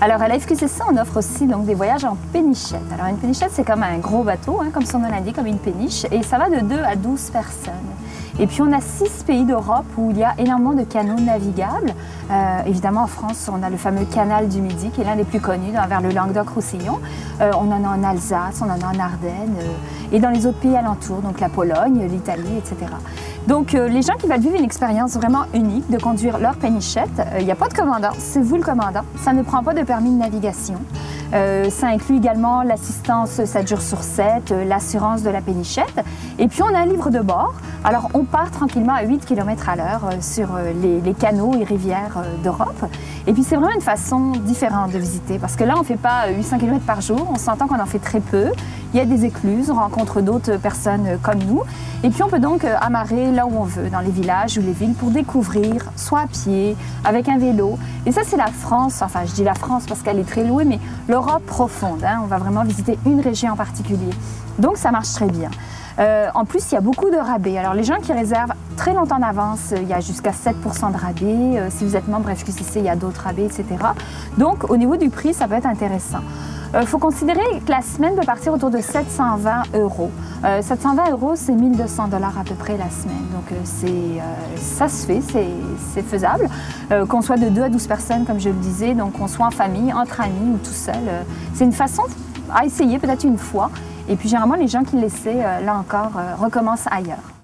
Alors à la FQCC, on offre aussi donc des voyages en pénichette. Alors une pénichette, c'est comme un gros bateau, comme son nom l'indique, comme une péniche, et ça va de 2 à 12 personnes. Et puis on a 6 pays d'Europe où il y a énormément de canaux navigables. Évidemment en France, on a le fameux canal du Midi qui est l'un des plus connus vers le Languedoc-Roussillon. On en a en Alsace, on en a en Ardennes et dans les autres pays alentours, donc la Pologne, l'Italie, etc. Donc les gens qui veulent vivre une expérience vraiment unique de conduire leur pénichette, il n'y a pas de commandant, c'est vous le commandant. Ça ne prend pas de permis de navigation. Ça inclut également l'assistance 7 jours sur 7, l'assurance de la pénichette. Et puis on a un livre de bord. Alors on part tranquillement à 8 km à l'heure sur les canaux et rivières d'Europe. Et puis c'est vraiment une façon différente de visiter parce que là on ne fait pas 800 km par jour, on s'entend qu'on en fait très peu. Il y a des écluses, on rencontre d'autres personnes comme nous. Et puis on peut donc amarrer là où on veut, dans les villages ou les villes, pour découvrir, soit à pied, avec un vélo. Et ça c'est la France, enfin je dis la France parce qu'elle est très louée, mais l'Europe profonde. On va vraiment visiter une région en particulier. Donc ça marche très bien. En plus, il y a beaucoup de rabais. Alors, les gens qui réservent très longtemps en avance, il y a jusqu'à 7% de rabais. Si vous êtes membre FQCC, il y a d'autres rabais, etc. Donc, au niveau du prix, ça peut être intéressant. Il faut considérer que la semaine peut partir autour de 720 €. 720 €, c'est 1 200 $ à peu près la semaine. Donc, ça se fait, c'est faisable. Qu'on soit de 2 à 12 personnes, comme je le disais, donc qu'on soit en famille, entre amis ou tout seul. C'est une façon à essayer peut-être une fois. Et puis généralement, les gens qui l'essaient, là encore, recommencent ailleurs.